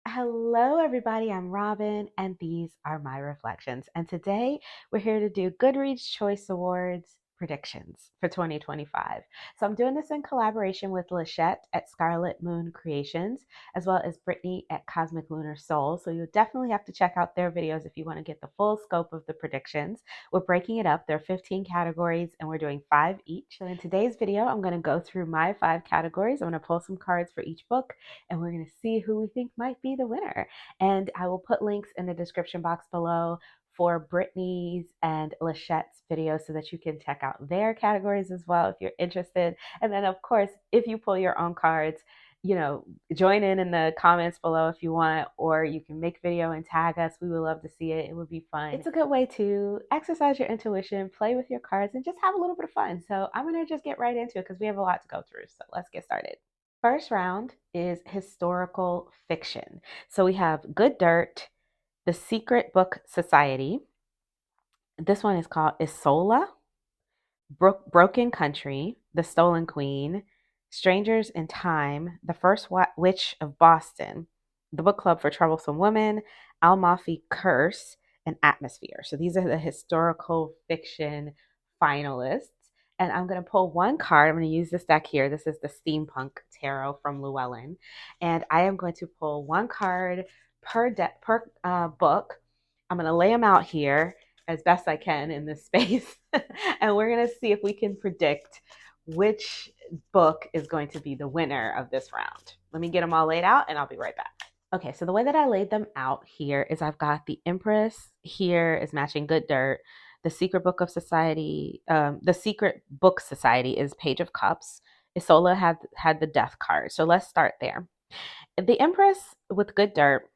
Hello, everybody. I'm Robin, and these are my reflections. And today we're here to do Goodreads Choice Awards predictions for 2025. So I'm doing this in collaboration with Lachette at Scarlet Moon Creations, as well as Brittany at Cosmic Lunar Soul. So you'll definitely have to check out their videos if you want to get the full scope of the predictions. We're breaking it up. There are 15 categories, and we're doing 5 each. So in today's video, I'm going to go through my 5 categories. I'm going to pull some cards for each book, and we're going to see who we think might be the winner. And I will put links in the description box below for Brittany's and Lachette's videos so that you can check out their categories as well if you're interested. And then, of course, if you pull your own cards, join in the comments below if you want, or you can make video and tag us. We would love to see it. It would be fun. It's a good way to exercise your intuition, play with your cards, and just have a little bit of fun. So I'm going to just get right into it because we have a lot to go through. So let's get started. First round is historical fiction. So we have Good Dirt, The Secret Book Society. This one is called Isola, Broken Country, The Stolen Queen, Strangers in Time, The First Witch of Boston, The Book Club for Troublesome Women, Almafi Curse, and Atmosphere. So these are the historical fiction finalists. And I'm going to pull one card. I'm going to use this deck here. This is the Steampunk Tarot from Llewellyn. And I am going to pull one card per book. I'm going to lay them out here as best I can in this space. And we're going to see if we can predict which book is going to be the winner of this round. Let me get them all laid out and I'll be right back. Okay, so the way that I laid them out here is I've got the Empress here is matching Good Dirt. The Secret Book of Society, the Secret Book Society is Page of Cups. Isola had the Death card. So let's start there. The Empress with Good Dirt,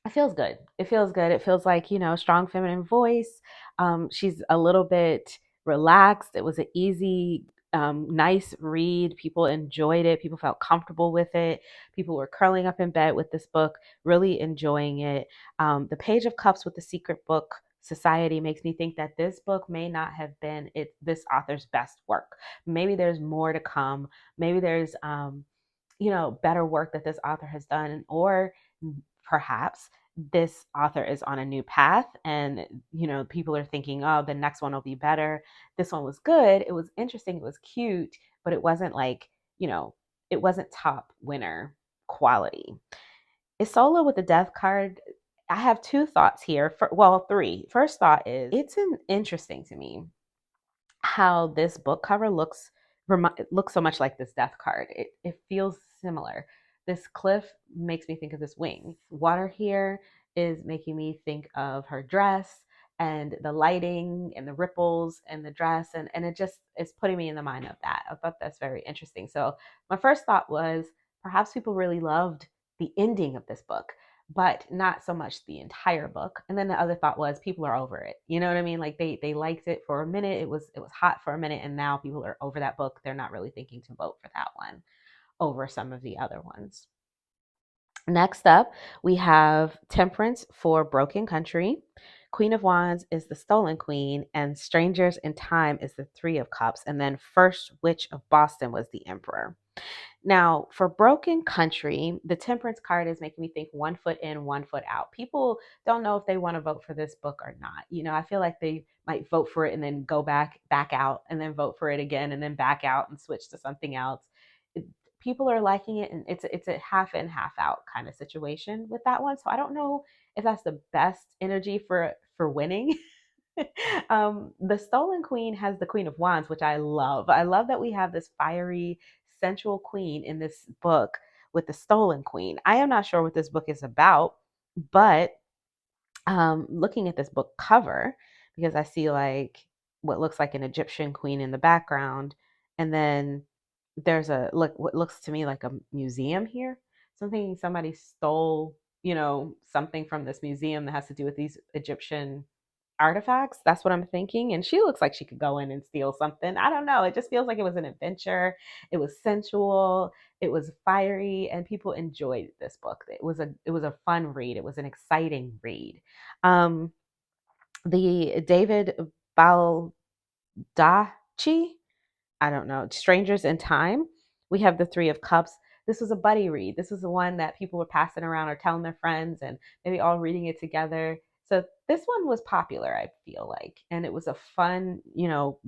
it feels good. It feels good. It feels like, strong feminine voice. She's a little bit relaxed. It was an easy, nice read. People enjoyed it. People felt comfortable with it. People were curling up in bed with this book, really enjoying it. The Page of Cups with the Secret Book Society makes me think that this book may not have been this author's best work. Maybe there's more to come. Maybe there's better work that this author has done, or perhaps this author is on a new path and people are thinking, oh, the next one will be better. This one was good, it was interesting, it was cute, but it wasn't like, it wasn't top winner quality. Isola with the Death card, I have two thoughts here. Three. First thought is it's interesting to me how this book cover looks so much like this death card. It feels similar. This cliff makes me think of this wing. Water here is making me think of her dress and the lighting and the ripples and the dress, and it just is putting me in the mind of that. I thought that's very interesting. So my first thought was perhaps people really loved the ending of this book, but not so much the entire book. And then the other thought was people are over it. You know what I mean? Like they liked it for a minute. It was hot for a minute, and now people are over that book. They're not really thinking to vote for that one over some of the other ones. Next up, we have Temperance for Broken Country. Queen of Wands is the Stolen Queen, and Strangers in Time is the Three of Cups, and then First Witch of Boston was the Emperor. Now, for Broken Country, the Temperance card is making me think 1 foot in, 1 foot out. People don't know if they want to vote for this book or not. I feel like they might vote for it and then go back out, and then vote for it again, and then back out and switch to something else. People are liking it, and it's a half in, half out kind of situation with that one. So I don't know if that's the best energy for winning. The Stolen Queen has the Queen of Wands, which I love. I love that we have this fiery, sensual queen in this book with the Stolen Queen. I am not sure what this book is about, but looking at this book cover, because I see like what looks like an Egyptian queen in the background, and then there's what looks to me like a museum here. So I'm thinking somebody stole, something from this museum that has to do with these Egyptian artifacts. That's what I'm thinking. And she looks like she could go in and steal something. I don't know. It just feels like it was an adventure. It was sensual. It was fiery, and people enjoyed this book. It was a fun read. It was an exciting read. Um, the David Baldacci, I don't know, Strangers in Time. We have the Three of Cups. this was a buddy read. This was the one that people were passing around or telling their friends and maybe all reading it together. So this one was popular, I feel like, and it was a fun,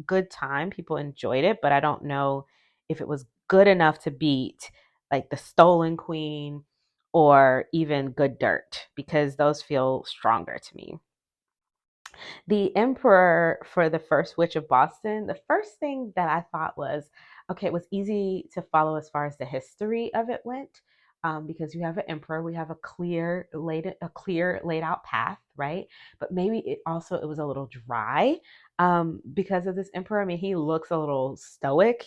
good time. People enjoyed it, but I don't know if it was good enough to beat like The Stolen Queen or even Good Dirt, because those feel stronger to me. The Emperor for the first Witch of Boston, the first thing that I thought was, okay, it was easy to follow as far as the history of it went. Because you have an emperor, we have a clear laid out path, right? But maybe it was a little dry, because of this emperor. I mean, he looks a little stoic.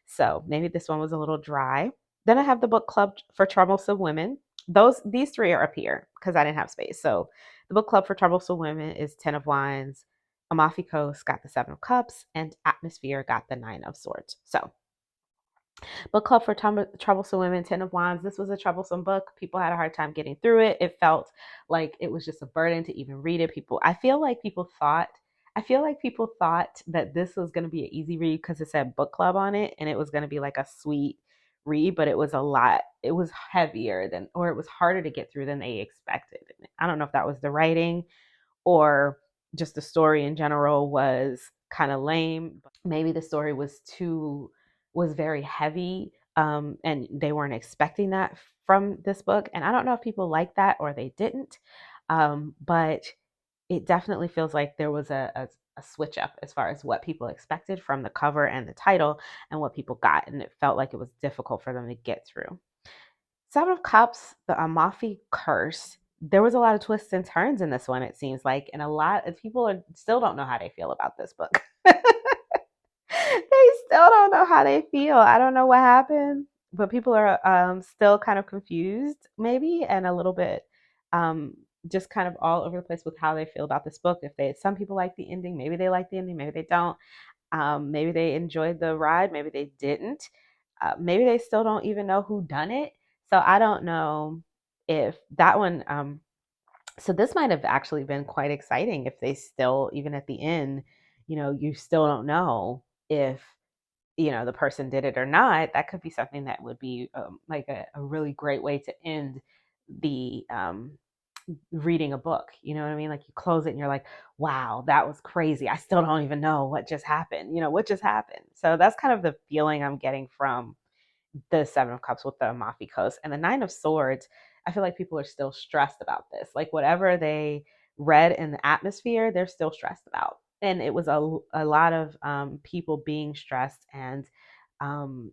So maybe this one was a little dry. Then I have the book club for troublesome women. These three are up here because I didn't have space. So the book club for troublesome women is Ten of Wands. Amalfi Coast got the Seven of Cups, and Atmosphere got the Nine of Swords. So Book Club for Troublesome Women, Ten of Wands. This was a troublesome book. People had a hard time getting through it. It felt like it was just a burden to even read it. I feel like people thought that this was going to be an easy read because it said book club on it and it was going to be like a sweet read, but it was a lot. It was heavier than, or it was harder to get through than they expected. I don't know if that was the writing or just the story in general was kind of lame. Maybe the story was very heavy, and they weren't expecting that from this book. And I don't know if people like that or they didn't, but it definitely feels like there was a switch up as far as what people expected from the cover and the title and what people got, and it felt like it was difficult for them to get through. Seven of Cups, the Amalfi Curse. There was a lot of twists and turns in this one, it seems like, and a lot of people still don't know how they feel about this book. They still don't know how they feel. I don't know what happened, but people are still kind of confused, maybe, and a little bit um, just kind of all over the place with how they feel about this book. Some people like the ending, maybe they like the ending, maybe they don't. Maybe they enjoyed the ride, maybe they didn't. Maybe they still don't even know who done it. So I don't know if that one. So this might have actually been quite exciting if they still, even at the end, you still don't know if the person did it or not. That could be something that would be like a really great way to end the reading a book. You know what I mean? Like you close it and you're like, wow, that was crazy. I still don't even know what just happened. What just happened. So that's kind of the feeling I'm getting from the Seven of Cups with the Amalfi Coast. And the Nine of Swords, I feel like people are still stressed about this. Like whatever they read in the atmosphere, they're still stressed about. And it was a lot of people being stressed and um,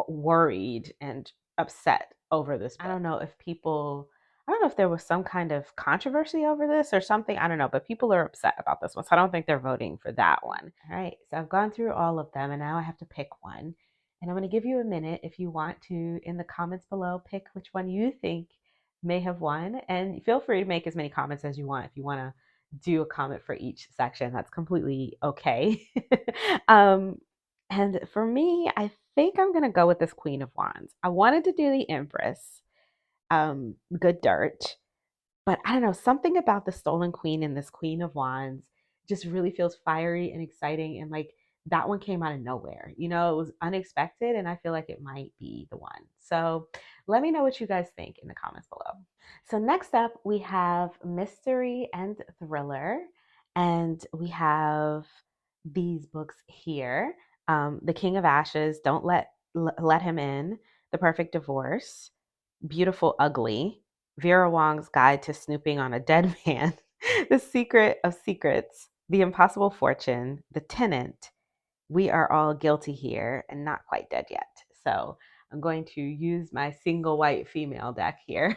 worried and upset over this book. I don't know if there was some kind of controversy over this or something. I don't know, but people are upset about this one. So I don't think they're voting for that one. All right. So I've gone through all of them and now I have to pick one. And I'm going to give you a minute if you want to, in the comments below, pick which one you think may have won. And feel free to make as many comments as you want. If you want to do a comment for each section, that's completely okay. um, and for me, I think I'm going to go with this Queen of Wands. I wanted to do the Empress, Good Dirt, but I don't know, something about the Stolen Queen and this Queen of Wands just really feels fiery and exciting. And like that one came out of nowhere. It was unexpected, and I feel like it might be the one. So let me know what you guys think in the comments below. So next up, we have mystery and thriller, and we have these books here: The King of Ashes, Don't Let Him In, The Perfect Divorce, Beautiful Ugly, Vera Wong's Guide to Snooping on a Dead Man, The Secret of Secrets, The Impossible Fortune, The Tenant, We Are All Guilty Here, and Not Quite Dead Yet. So I'm going to use my single white female deck here.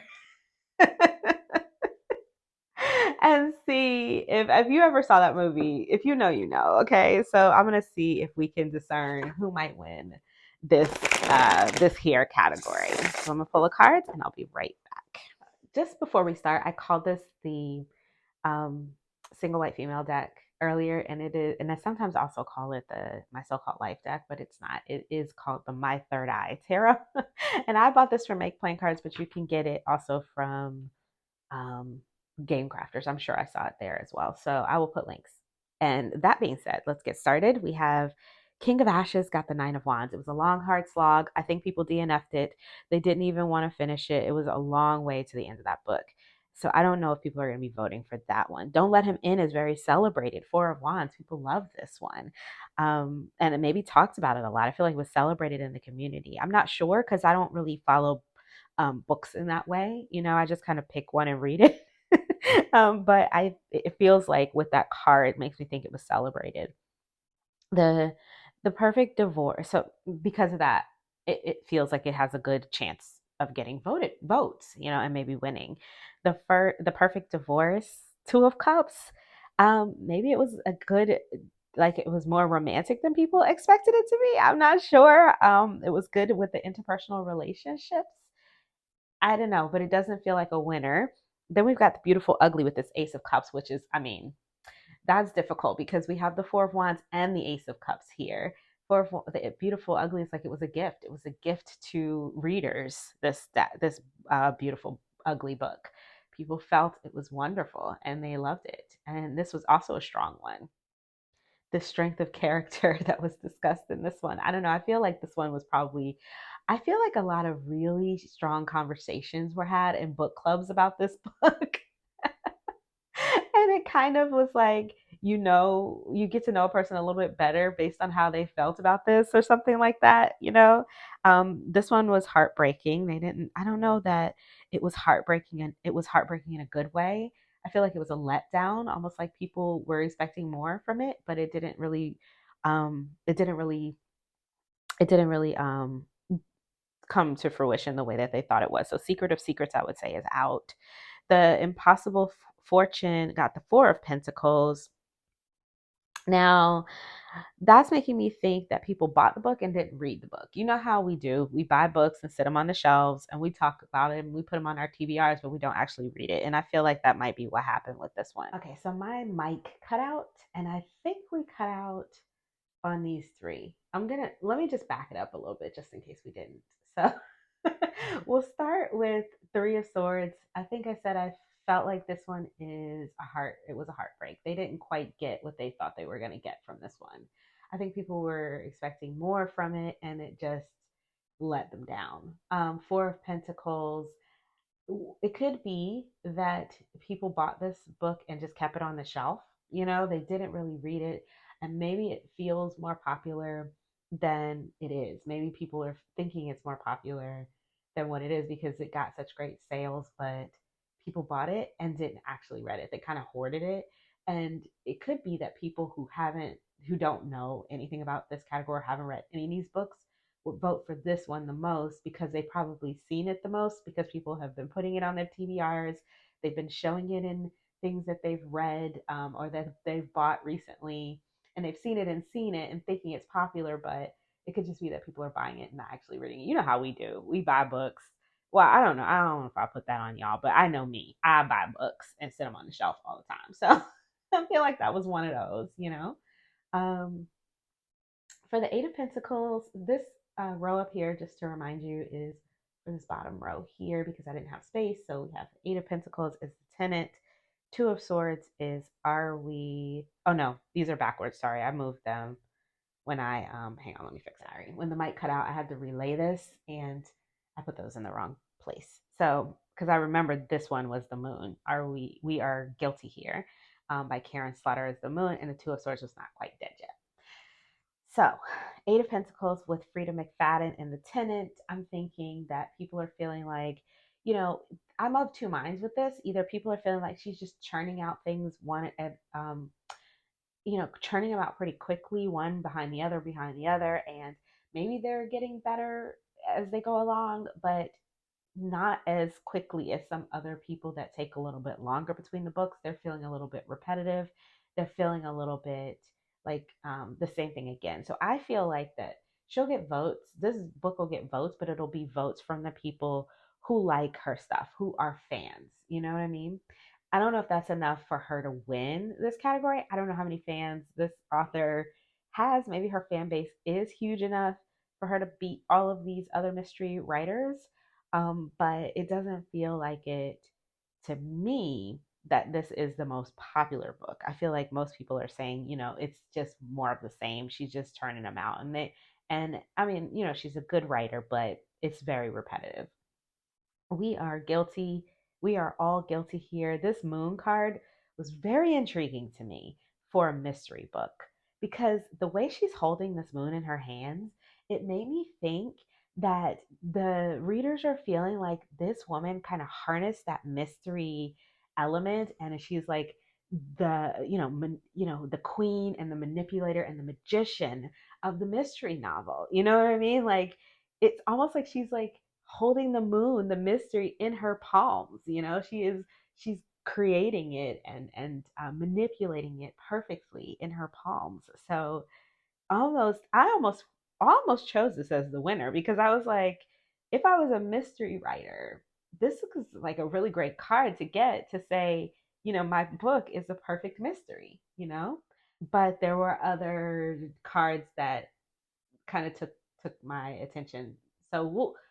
And see if you ever saw that movie. If you know, you know. Okay, so I'm gonna see if we can discern who might win this this here category. So I'm gonna pull the cards and I'll be right back. Just before we start, I called this the um, single white female deck earlier, and it is, and I sometimes also call it my so-called life deck, but it's not. It is called the My Third Eye Tarot, and I bought this from Make Playing Cards, but you can get it also from um, Game Crafters. I'm sure I saw it there as well. So I will put links. And that being said, let's get started. We have King of Ashes got the Nine of Wands. It was a long, hard slog. I think people DNF'd it. They didn't even want to finish it. It was a long way to the end of that book. So I don't know if people are going to be voting for that one. Don't Let Him In is very celebrated. Four of Wands. People love this one. And it maybe talked about it a lot. I feel like it was celebrated in the community. I'm not sure because I don't really follow books in that way. You know, I just kind of pick one and read it. But it feels like with that card, it makes me think it was celebrated. The the perfect divorce. So because of that, it feels like it has a good chance of getting voted votes, you know, and maybe winning. The perfect divorce, Two of Cups. Maybe it was a good, like it was more romantic than people expected it to be. I'm not sure. It was good with the interpersonal relationships. I don't know, but it doesn't feel like a winner. Then we've got the beautiful ugly with this Ace of Cups, which is, I mean, that's difficult because we have the Four of Wands and the Ace of Cups here. The beautiful ugly is like it was a gift. It was a gift to readers. This beautiful ugly book. People felt it was wonderful and they loved it. And this was also a strong one. The strength of character that was discussed in this one. I don't know. I feel like this one was probably. I feel like a lot of really strong conversations were had in book clubs about this book. And it kind of was like, you know, you get to know a person a little bit better based on how they felt about this or something like that, you know. This one was heartbreaking. They didn't, I don't know that it was heartbreaking, and it was heartbreaking in a good way. I feel like it was a letdown, almost like people were expecting more from it, but um it didn't really it didn't really come to fruition the way that they thought it was. So Secret of Secrets, I would say, is out. The Impossible Fortune got the Four of Pentacles. Now, that's making me think that people bought the book and didn't read the book. You know how we do. We buy books and sit them on the shelves and we talk about it and we put them on our TBRs, but we don't actually read it. And I feel like that might be what happened with this one. Okay, so my mic cut out, and I think we cut out on these three. Let me just back it up a little bit just in case we didn't. So we'll start with Three of Swords. I think I said I felt like this one it was a heartbreak. They didn't quite get what they thought they were going to get from this one. I think people were expecting more from it and it just let them down. Four of Pentacles, it could be that people bought this book and just kept it on the shelf. You know, they didn't really read it, and maybe it feels more popular than it is. Maybe people are thinking it's more popular than what it is because it got such great sales, but people bought it and didn't actually read it. They kind of hoarded it. And it could be that people who don't know anything about this category, haven't read any of these books, would vote for this one the most because they've probably seen it the most because people have been putting it on their TBRs. They've been showing it in things that they've read or that they've bought recently, and they've seen it and thinking it's popular, but it could just be that people are buying it and not actually reading it. You know how we do. We buy books. Well, I don't know. I don't know if I put that on y'all, but I know me. I buy books and sit them on the shelf all the time. So I feel like that was one of those, you know. Um, for the Eight of Pentacles, this row up here, just to remind you, is for this bottom row here because I didn't have space. So we have Eight of Pentacles is the tenant. Two of Swords is are we? Oh no, these are backwards. Sorry, I moved them when I hang on, let me fix it. Sorry, when the mic cut out, I had to relay this and I put those in the wrong place. So because I remembered this one was the moon. We are guilty here by Karen Slaughter is the moon, and the Two of Swords was not quite dead yet. So, Eight of Pentacles with Frida McFadden and the tenant. I'm thinking that people are feeling like, you know, I'm of two minds with this. Either people are feeling like she's just churning out things one at you know, churning them out pretty quickly, one behind the other, and maybe they're getting better as they go along, but not as quickly as some other people that take a little bit longer between the books. They're feeling a little bit repetitive. They're feeling a little bit like the same thing again. So I feel like that she'll get votes. This book will get votes, but it'll be votes from the people who like her stuff, who are fans. You know what I mean? I don't know if that's enough for her to win this category. I don't know how many fans this author has. Maybe her fan base is huge enough for her to beat all of these other mystery writers, but it doesn't feel like it to me. that this is the most popular book. I feel like most people are saying, it's just more of the same. She's just turning them out. And I mean, she's a good writer, but it's very repetitive. We are guilty. We are all guilty here. This moon card was very intriguing to me for a mystery book because the way she's holding this moon in her hands, it made me think that the readers are feeling like this woman kind of harnessed that mystery element, and she's like the queen and the manipulator and the magician of the mystery novel. You know what I mean? Like it's almost like she's like holding the moon, the mystery in her palms. She's creating it and manipulating it perfectly in her palms. So I almost chose this as the winner because I was like, if I was a mystery writer, this is like a really great card to get to say, my book is a perfect mystery. But there were other cards that kind of took my attention. So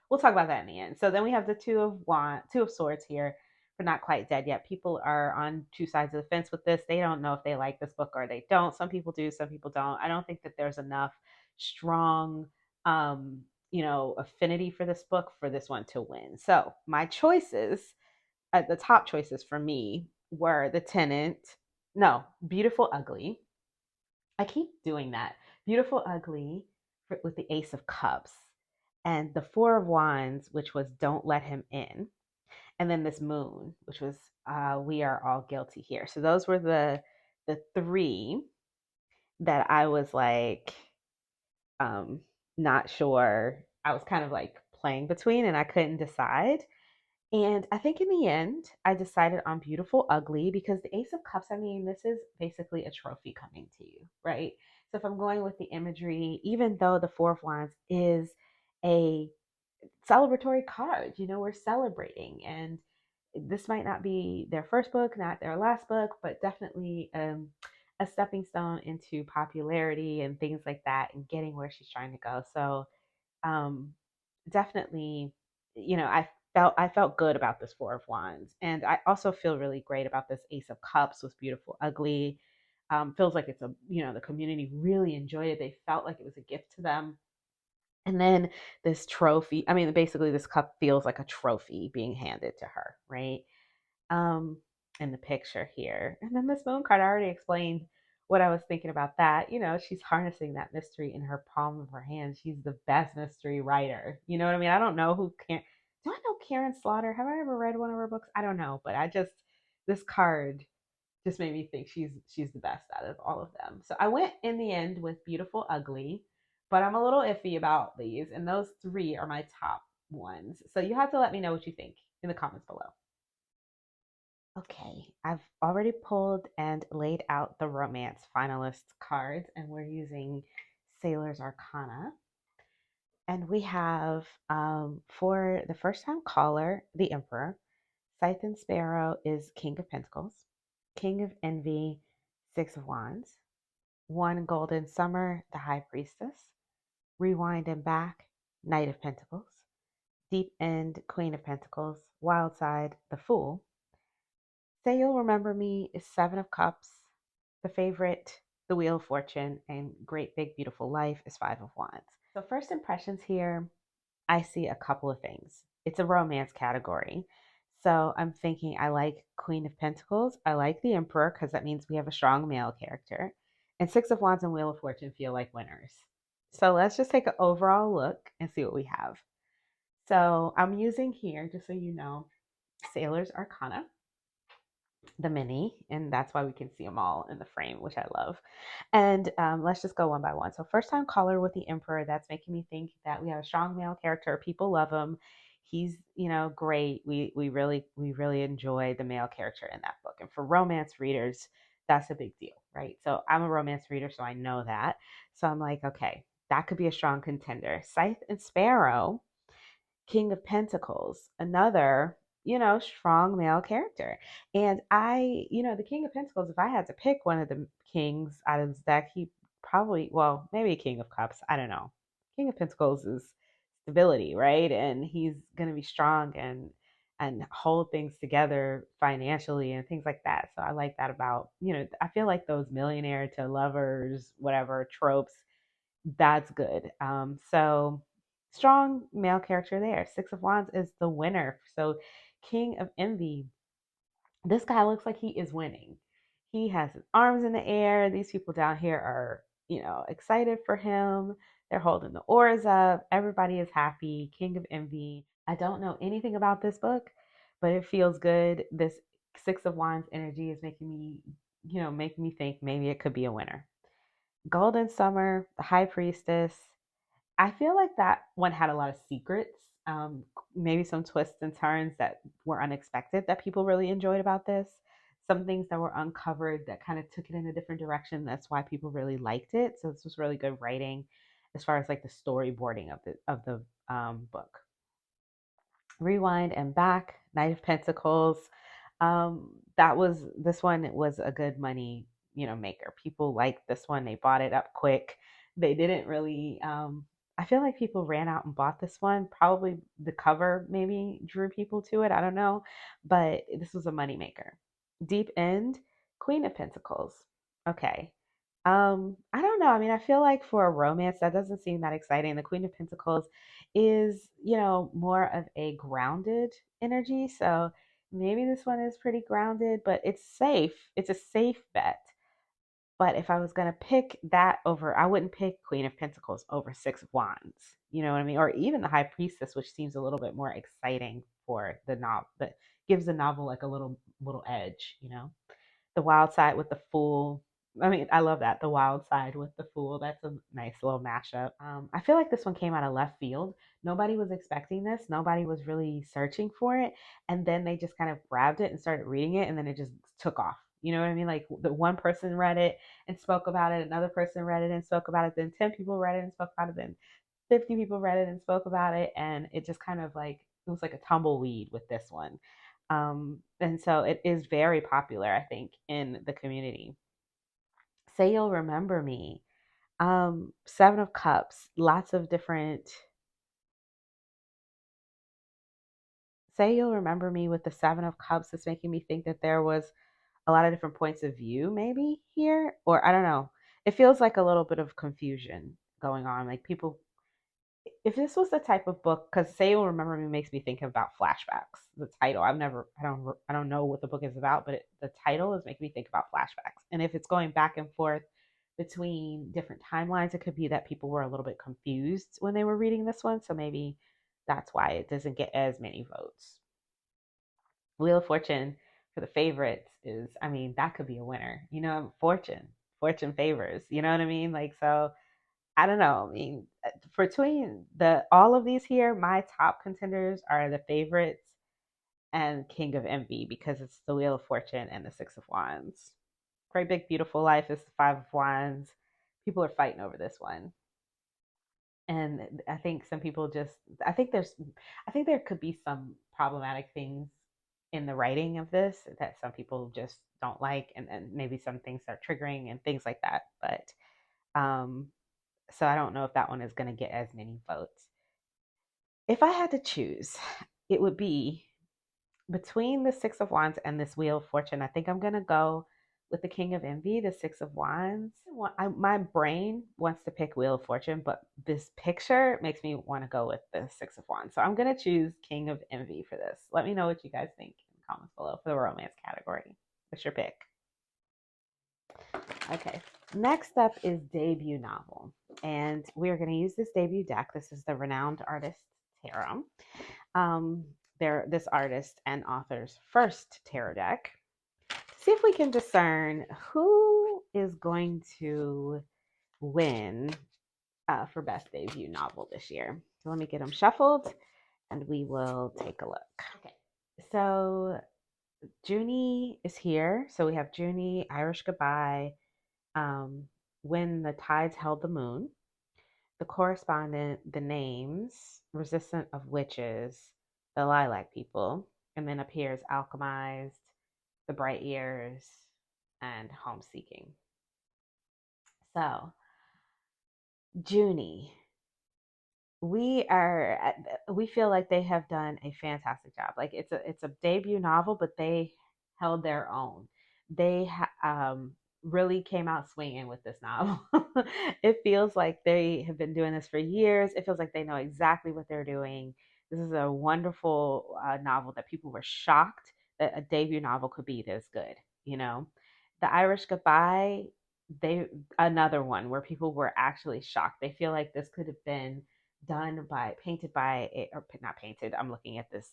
we'll talk about that in the end. So then we have the two of swords here for not quite dead yet. People are on two sides of the fence with this. They don't know if they like this book or they don't. Some people do, some people don't. I don't think that there's enough strong affinity for this book for this one to win. So my choices, the top choices for me were The Tenant, no, Beautiful Ugly. I keep doing that. Beautiful Ugly with the Ace of Cups, and the Four of Wands, which was Don't Let Him In, and then this Moon, which was We Are All Guilty Here. So those were the three that I was like um, not sure. I was kind of like playing between, and I couldn't decide. And I think in the end, I decided on Beautiful Ugly because the Ace of Cups, I mean, this is basically a trophy coming to you, right? So if I'm going with the imagery, even though the Four of Wands is a celebratory card, we're celebrating. And this might not be their first book, not their last book, but definitely a stepping stone into popularity and things like that and getting where she's trying to go. So um, definitely, I felt good about this Four of Wands, and I also feel really great about this Ace of Cups with Beautiful Ugly. Feels like it's the community really enjoyed it. They felt like it was a gift to them. And then this trophy, I mean, basically, this cup feels like a trophy being handed to her, right? um, in the picture here. And then this moon card, I already explained what I was thinking about that. She's harnessing that mystery in her palm of her hand. She's the best mystery writer. You know what I mean? I don't know who can. Do I know Karen Slaughter? Have I ever read one of her books? I don't know, but this card just made me think she's the best out of all of them. So I went in the end with Beautiful Ugly, but I'm a little iffy about these, and those three are my top ones. So you have to let me know what you think in the comments below. Okay, I've already pulled and laid out the romance finalist cards, and we're using Sailor's Arcana. And we have for the first time caller, the Emperor. Scythe and Sparrow is King of Pentacles. King of Envy, Six of Wands. One Golden Summer, the High Priestess. Rewind and Back, Knight of Pentacles. Deep End, Queen of Pentacles. Wild Side, the Fool. Say You'll Remember Me is Seven of Cups. The Favorite, The Wheel of Fortune, and Great Big Beautiful Life is Five of Wands. So, first impressions here, I see a couple of things. It's a romance category. So, I'm thinking I like Queen of Pentacles. I like the Emperor because that means we have a strong male character. And Six of Wands and Wheel of Fortune feel like winners. So, let's just take an overall look and see what we have. So, I'm using here, just so you know, Sailor's Arcana, the mini, and that's why we can see them all in the frame, which I love. And let's just go one by one. So first time caller with the Emperor, that's making me think that we have a strong male character. People love him. He's great. We really enjoy the male character in that book. And for romance readers, that's a big deal, right? So I'm a romance reader, so I know that. So I'm like, okay, that could be a strong contender. Scythe and Sparrow, King of Pentacles, another, strong male character. And the King of Pentacles, if I had to pick one of the kings out of this deck, he probably, well, maybe a King of Cups. I don't know. King of Pentacles is stability, right? And he's going to be strong and and hold things together financially and things like that. So I like that about, I feel like those millionaire to lovers, whatever tropes, that's good. So strong male character there. Six of Wands is the winner. So King of Envy, this guy looks like he is winning. He has his arms in the air. These people down here are, excited for him. They're holding the oars up. Everybody is happy. King of Envy. I don't know anything about this book, but it feels good. This Six of Wands energy is making me think maybe it could be a winner. Golden Summer, the High Priestess. I feel like that one had a lot of secrets, maybe some twists and turns that were unexpected that people really enjoyed about this. Some things that were uncovered that kind of took it in a different direction. That's why people really liked it. So this was really good writing, as far as like the storyboarding of the book. Rewind and back, Knight of Pentacles. That was this one. It was a good money, maker. People liked this one. They bought it up quick. They didn't really. I feel like people ran out and bought this one. Probably the cover maybe drew people to it. I don't know, but this was a money maker. Deep End, Queen of Pentacles. Okay. I don't know. I mean, I feel like for a romance, that doesn't seem that exciting. The Queen of Pentacles is, more of a grounded energy. So maybe this one is pretty grounded, but it's safe. It's a safe bet. But if I was going to pick that over, I wouldn't pick Queen of Pentacles over Six of Wands. You know what I mean? Or even the High Priestess, which seems a little bit more exciting for the novel, that gives the novel like a little edge. The Wild Side with the Fool. I mean, I love that. The Wild Side with the Fool. That's a nice little mashup. I feel like this one came out of left field. Nobody was expecting this. Nobody was really searching for it. And then they just kind of grabbed it and started reading it, and then it just took off. You know what I mean? Like the one person read it and spoke about it, another person read it and spoke about it, then 10 people read it and spoke about it, then 50 people read it and spoke about it. And it just kind of like, it was like a tumbleweed with this one. And so it is very popular, I think, in the community. Say You'll Remember Me. Seven of Cups, lots of different. Say You'll Remember Me with the Seven of Cups is making me think that there was a lot of different points of view, maybe here, or I don't know. It feels like a little bit of confusion going on. Like people, if this was the type of book, because Say You'll Remember Me makes me think about flashbacks. The title, I don't know what the book is about, but the title is making me think about flashbacks. And if it's going back and forth between different timelines, it could be that people were a little bit confused when they were reading this one. So maybe that's why it doesn't get as many votes. Wheel of Fortune for the favorites is, I mean, that could be a winner. Fortune favors. You know what I mean? Like, so I don't know. I mean, between the all of these here, my top contenders are the favorites and King of Envy, because it's the Wheel of Fortune and the Six of Wands. Great Big Beautiful Life is the Five of Wands. People are fighting over this one. And I think some people just I think there could be some problematic things in the writing of this that some people just don't like, and maybe some things are triggering and things like that. But um so I don't know if that one is going to get as many votes. If I had to choose, it would be between the Six of Wands and this Wheel of Fortune. I think I'm going to go with the King of Envy, the Six of Wands. My brain wants to pick Wheel of Fortune, but this picture makes me want to go with the Six of Wands. So I'm going to choose King of Envy for this. Let me know what you guys think in the comments below for the romance category. What's your pick? Okay, next up is debut novel. And we're going to use this debut deck. This is the Renowned Artist Tarot. Um, this artist and author's first tarot deck. See if we can discern who is going to win for best debut novel this year. So let me get them shuffled and we will take a look. Okay, so Junie is here. So we have Junie, Irish Goodbye, um, When the Tides Held the Moon, the correspondent, the names, Resistant of Witches, the Lilac People, and then appears Alchemized, the Bright Years, and Homeseeking. So, Junie, we feel like they have done a fantastic job. Like it's a debut novel, but they held their own. They really came out swinging with this novel. It feels like they have been doing this for years. It feels like they know exactly what they're doing. This is a wonderful novel that people were shocked that a debut novel could be this good. You know, The Irish Goodbye, they another one where people were actually shocked. They feel like this could have been painted by or not painted. I'm looking at this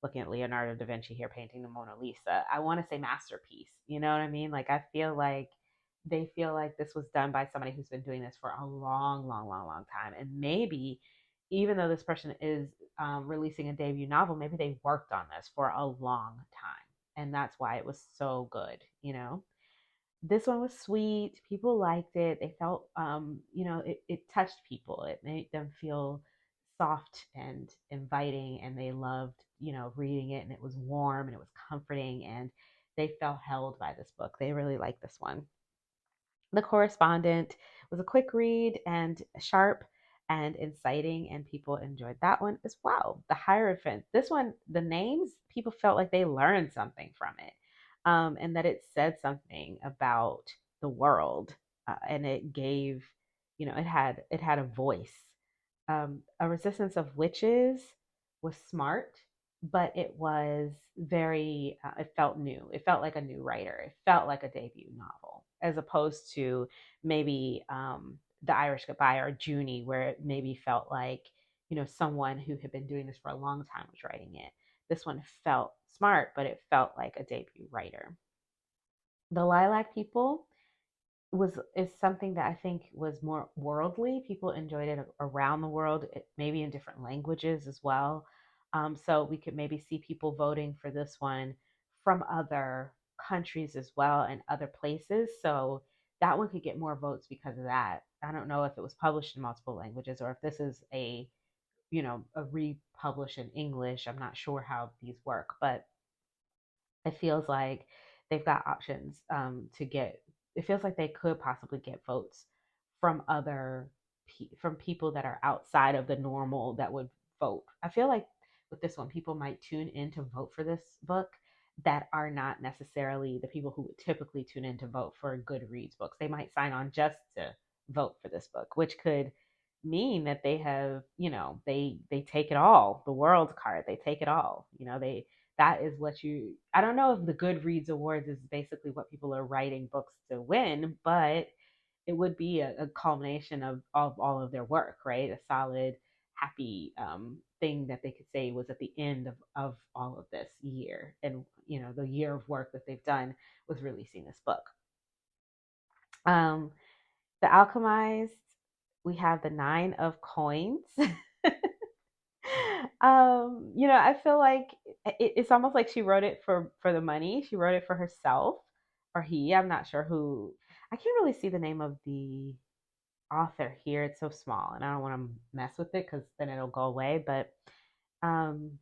looking at Leonardo da Vinci here painting the Mona Lisa. I want to say masterpiece. You know what I mean? Like I feel like they feel like this was done by somebody who's been doing this for a long, long, long, long time. And maybe even though this person is releasing a debut novel, maybe they worked on this for a long time. And that's why it was so good, you know? This one was sweet. People liked it. They felt, it touched people. It made them feel soft and inviting, and they loved, reading it. And it was warm and it was comforting, and they felt held by this book. They really liked this one. The Correspondent was a quick read and sharp and inciting, and people enjoyed that one as well. The Hierophant, this one, the names, people felt like they learned something from it, and that it said something about the world, and it gave, it had a voice. A Resistance of Witches was smart, but it was it felt new. It felt like a new writer. It felt like a debut novel, as opposed to maybe The Irish Goodbye or Junie, where it maybe felt like, someone who had been doing this for a long time was writing it. This one felt smart, but it felt like a debut writer. The Lilac People was is something that I think was more worldly. People enjoyed it around the world, maybe in different languages as well. So we could maybe see people voting for this one from other countries as well and other places. So that one could get more votes because of that. I don't know if it was published in multiple languages or if this is a republish in English. I'm not sure how these work, but it feels like they've got options to get. It feels like they could possibly get votes from from people that are outside of the normal that would vote. I feel like with this one, people might tune in to vote for this book that are not necessarily the people who would typically tune in to vote for Goodreads books. They might sign on just to vote for this book, which could mean that they have, they take it all, the world card, they take it all. That is what I don't know if the Goodreads Awards is basically what people are writing books to win, but it would be a culmination of all of their work, right? A solid, happy thing that they could say was at the end of all of this year. And, the year of work that they've done was releasing this book. Um, the Alchemized, we have the Nine of Coins. I feel like it's almost like she wrote it for the money. She wrote it for herself or he. I'm not sure who. I can't really see the name of the author here. It's so small, and I don't want to mess with it because then it'll go away. But um,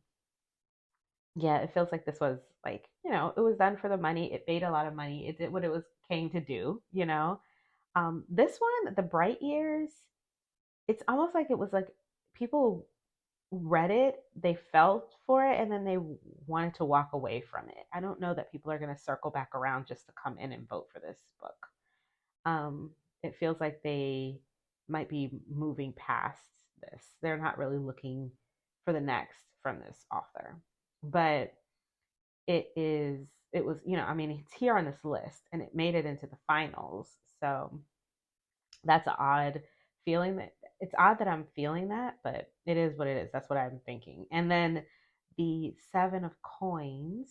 yeah, it feels like this was like it was done for the money. It made a lot of money. It did what it was came to do. This one, The Bright Years. It's almost like it was like people read it, they felt for it, and then they wanted to walk away from it. I don't know that people are going to circle back around just to come in and vote for this book. It feels like they might be moving past this. They're not really looking for the next from this author. But it was, I mean, it's here on this list and it made it into the finals. So that's an odd feeling that it's odd that I'm feeling that, but it is what it is. That's what I'm thinking. And then the Seven of Coins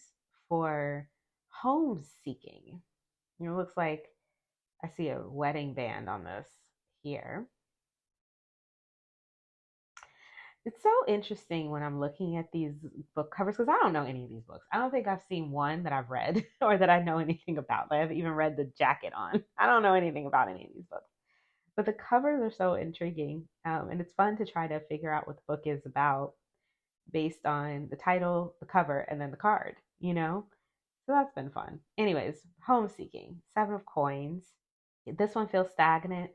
for home seeking. It looks like I see a wedding band on this here. It's so interesting when I'm looking at these book covers because I don't know any of these books. I don't think I've seen one that I've read or that I know anything about. I haven't even read the jacket on. I don't know anything about any of these books. But the covers are so intriguing, and it's fun to try to figure out what the book is about based on the title, the cover, and then the card, So that's been fun. Anyways, Home Seeking, Seven of Coins. This one feels stagnant.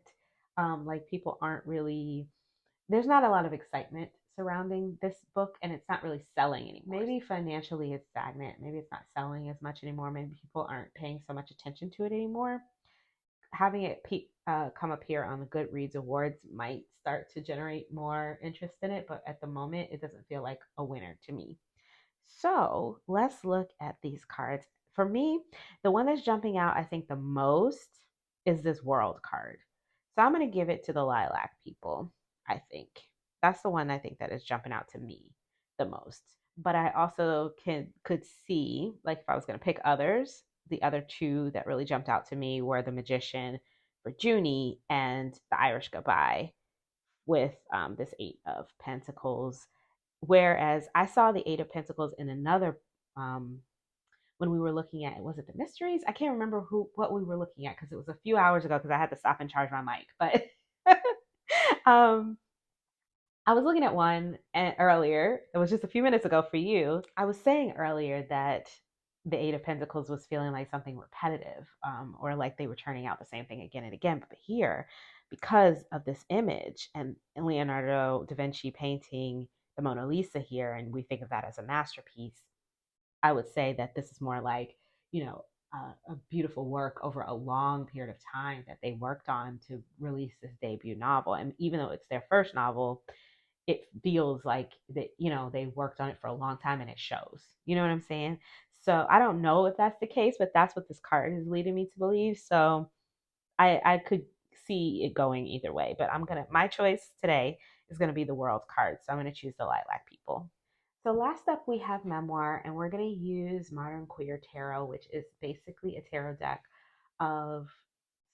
Like people aren't really there's not a lot of excitement surrounding this book, and it's not really selling anymore. Maybe financially it's stagnant. Maybe it's not selling as much anymore. Maybe people aren't paying so much attention to it anymore. Having it come up here on the Goodreads Awards might start to generate more interest in it, but at the moment, it doesn't feel like a winner to me. So let's look at these cards. For me, the one that's jumping out, I think, the most is this World card. So I'm going to give it to the Lilac people, I think. That's the one I think that is jumping out to me the most. But I also could see, like if I was going to pick others, the other two that really jumped out to me were the Magician for Junie and the Irish Goodbye with this Eight of Pentacles. Whereas I saw the Eight of Pentacles in another when we were looking at, was it the mysteries? I can't remember what we were looking at because it was a few hours ago because I had to stop and charge my mic. But um, I was looking at one earlier. It was just a few minutes ago for you. I was saying earlier that the Eight of Pentacles was feeling like something repetitive, or like they were turning out the same thing again and again. But here, because of this image and Leonardo da Vinci painting the Mona Lisa here, and we think of that as a masterpiece, I would say that this is more like, you know, a beautiful work over a long period of time that they worked on to release this debut novel. And even though it's their first novel, it feels like that, they worked on it for a long time and it shows. You know what I'm saying? So I don't know if that's the case, but that's what this card is leading me to believe. So I could see it going either way, but my choice today is gonna be the World card. So I'm gonna choose the Lilac people. So last up we have memoir, and we're gonna use Modern Queer Tarot, which is basically a tarot deck of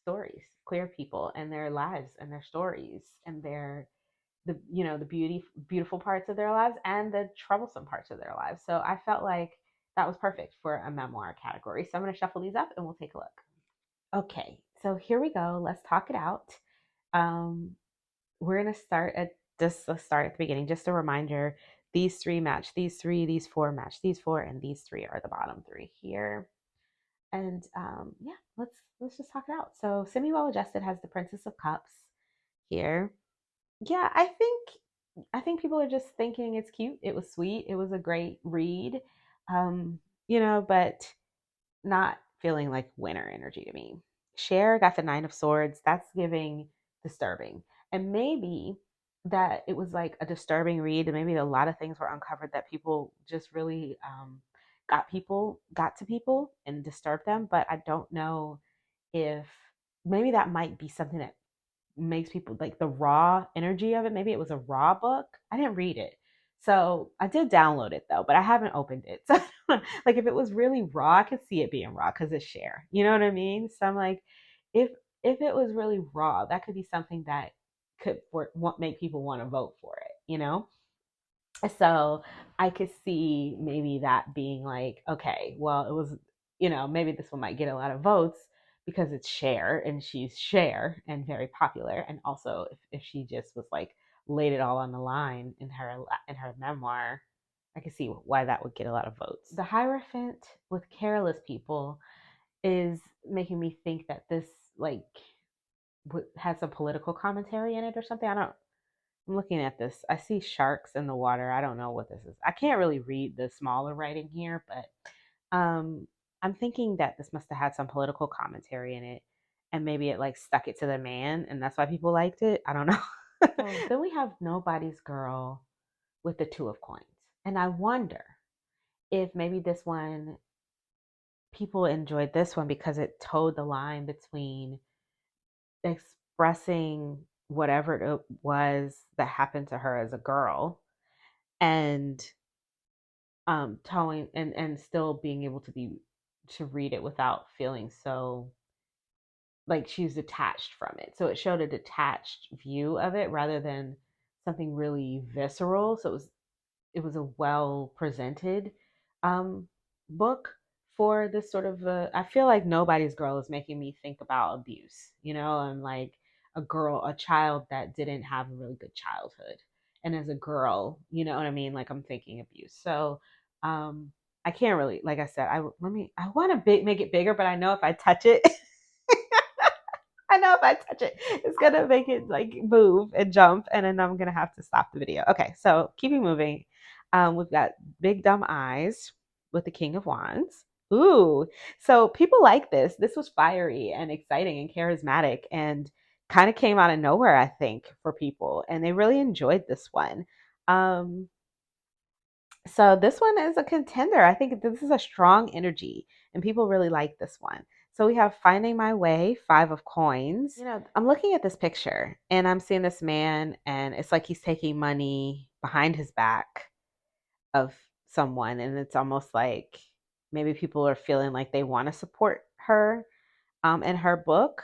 stories, queer people and their lives and their stories and the beautiful parts of their lives and the troublesome parts of their lives. So I felt like that was perfect for a memoir category. So I'm going to shuffle these up and we'll take a look. Okay, so here we go. Let's talk it out. Um, we're going to start at let's start at the beginning. Just a reminder, these three match these three, these four match these four, and these three are the bottom three here. And yeah, let's just talk it out. So Semi Well Adjusted has the Princess of Cups here. Yeah, I think people are just thinking it's cute. It was sweet. It was a great read. Um, but not feeling like winner energy to me. Cher got the Nine of Swords. That's giving disturbing. And maybe that it was like a disturbing read, and maybe a lot of things were uncovered that people just really got to people and disturbed them. But I don't know if maybe that might be something that makes people like the raw energy of it. Maybe it was a raw book. I didn't read it. So I did download it though, but I haven't opened it. So like if it was really raw, I could see it being raw because it's Cher. You know what I mean? So I'm like, if if it was really raw, that could be something that could make people want to vote for it. So I could see maybe that being like, okay, well, it was, maybe this one might get a lot of votes because it's Cher and she's Cher and very popular. And also, if she just was like laid it all on the line in her memoir, I could see why that would get a lot of votes. The Hierophant with Careless People is making me think that this like has some political commentary in it or something. I'm looking at this. I see sharks in the water. I don't know what this is. I can't really read the smaller writing here, but I'm thinking that this must have had some political commentary in it, and maybe it like stuck it to the man, and that's why people liked it. I don't know. So then we have Nobody's Girl with the Two of Coins, and I wonder if maybe this one people enjoyed this one because it towed the line between expressing whatever it was that happened to her as a girl and towing and still being able to read it without feeling so like she's detached from it. So it showed a detached view of it rather than something really visceral. So it was a well presented um, book for this sort of I feel like Nobody's Girl is making me think about abuse, and like a child that didn't have a really good childhood. And as a girl, you know what I mean? Like I'm thinking abuse. So I can't really, like I said, I want to make it bigger, but I know if I touch it, I know if I touch it, it's gonna make it like move and jump, and then I'm gonna have to stop the video. Okay, so keeping moving. We've got Big Dumb Eyes with the King of Wands. Ooh, so people like this. This was fiery and exciting and charismatic and kind of came out of nowhere, I think, for people, and they really enjoyed this one. Um, so this one is a contender. I think this is a strong energy, and people really like this one. So we have Finding My Way, Five of Coins. You know, I'm looking at this picture and I'm seeing this man, and it's like he's taking money behind his back of someone, and it's almost like maybe people are feeling like they want to support her in her book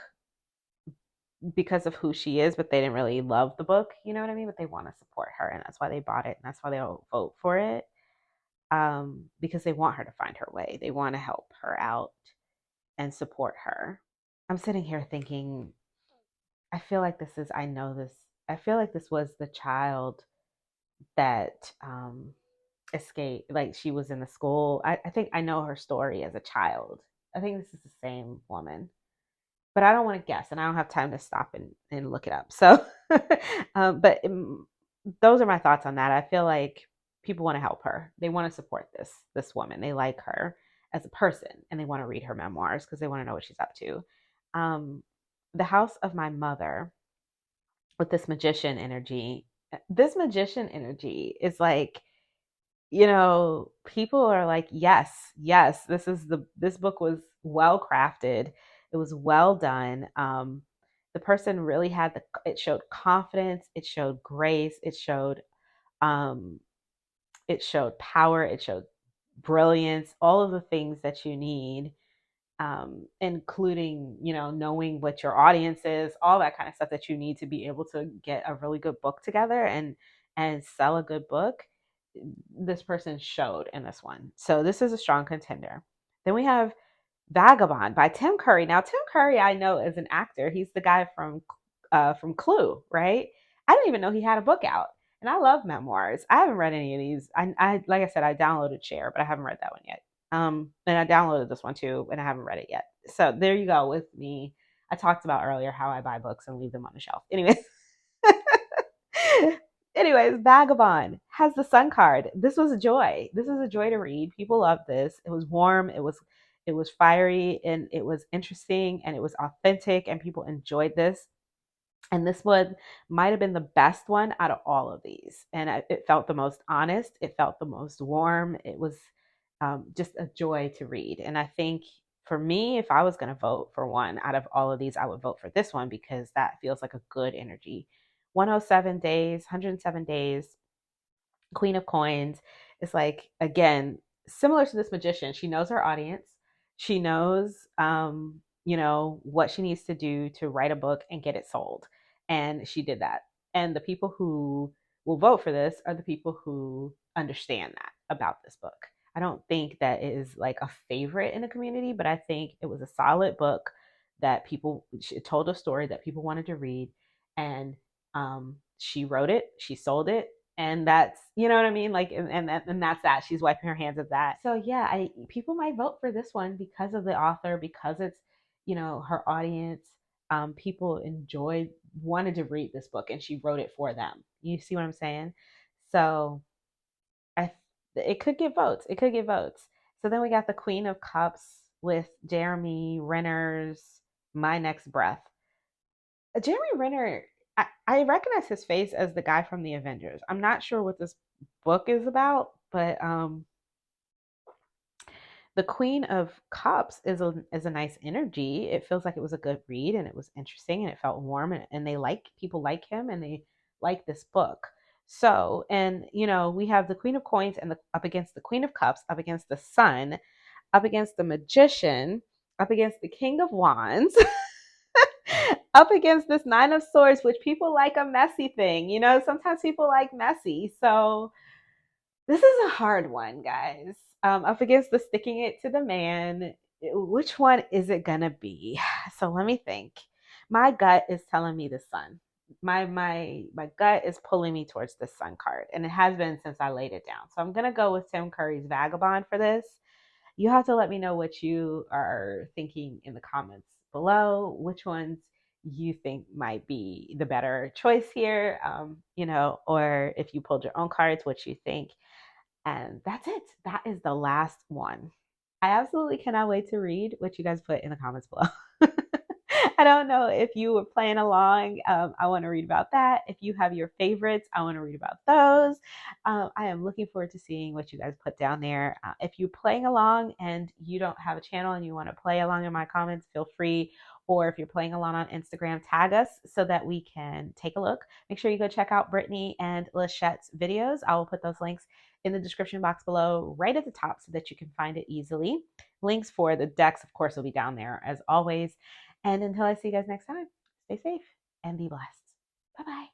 because of who she is, but they didn't really love the book, you know what I mean? But they want to support her, and that's why they bought it, and that's why they'll vote for it, because they want her to find her way. They want to help her out and support her. I'm sitting here thinking, I feel like this is, I know this, I feel like this was the child that escaped, like she was in the school. I think I know her story as a child. I think this is the same woman, but I don't want to guess, and I don't have time to stop and look it up. So, but those are my thoughts on that. I feel like people want to help her. They want to support this woman. They like her as a person, and they want to read her memoirs because they want to know what she's up to. Um, the House of My Mother with this magician energy. This magician energy is like, you know, people are like, yes, yes, this book was well crafted. It was well done. The person really had it showed confidence, it showed grace, um, it showed power, it showed brilliance, all of the things that you need, including, you know, knowing what your audience is, all that kind of stuff that you need to be able to get a really good book together and sell a good book. This person showed in this one. So this is a strong contender. Then we have Vagabond by Tim Curry. Now Tim Curry I know as an actor. He's the guy from Clue, right? I didn't even know he had a book out. And I love memoirs. I haven't read any of these. I like I said, I downloaded Share, but I haven't read that one yet. And I downloaded this one too, and I haven't read it yet. So there you go with me. I talked about earlier how I buy books and leave them on the shelf. Anyways, anyways, Vagabond has the Sun card. This was a joy. This is a joy to read. People love this. It was warm. It was fiery, and it was interesting, and it was authentic, and people enjoyed this. And this one might have been the best one out of all of these. And it felt the most honest. It felt the most warm. It was just a joy to read. And I think for me, if I was going to vote for one out of all of these, I would vote for this one because that feels like a good energy. 107 days, 107 days, Queen of Coins is like, again, similar to this magician. She knows her audience. She knows, you know, what she needs to do to write a book and get it sold. And she did that. And the people who will vote for this are the people who understand that about this book. I don't think that it is like a favorite in the community, but I think it was a solid book that people, it told a story that people wanted to read. And she wrote it, she sold it, and that's, you know what I mean, like, and that's that. She's wiping her hands of that. So yeah, I people might vote for this one because of the author, because it's, you know, her audience. People enjoyed, wanted to read this book, and she wrote it for them. You see what I'm saying? So I it could get votes. It could get votes. So then we got the Queen of Cups with Jeremy Renner's My Next Breath. Jeremy Renner, I recognize his face as the guy from the Avengers. I'm not sure what this book is about, but the Queen of Cups is a nice energy. It feels like it was a good read, and it was interesting, and it felt warm, and they like, people like him, and they like this book. So, and you know, we have the Queen of Coins and up against the Queen of Cups, up against the Sun, up against the Magician, up against the King of Wands. Up against this Nine of Swords, which people like a messy thing. You know, sometimes people like messy. So this is a hard one, guys. Up against the Sticking It to the Man. Which one is it gonna be? So let me think. My gut is telling me the Sun. My gut is pulling me towards the Sun card, and it has been since I laid it down. So I'm gonna go with Tim Curry's Vagabond for this. You have to let me know what you are thinking in the comments below, which ones you think might be the better choice here, or if you pulled your own cards, what you think. And that's it. That is the last one. I absolutely cannot wait to read what you guys put in the comments below. I don't know if you were playing along. I want to read about that. If you have your favorites, I want to read about those. I am looking forward to seeing what you guys put down there. If you're playing along and you don't have a channel and you want to play along in my comments, feel free. Or if you're playing along on Instagram, tag us so that we can take a look. Make sure you go check out Brittany and Lachette's videos. I will put those links in the description box below, right at the top, so that you can find it easily. Links for the decks, of course, will be down there as always. And until I see you guys next time, stay safe and be blessed. Bye bye.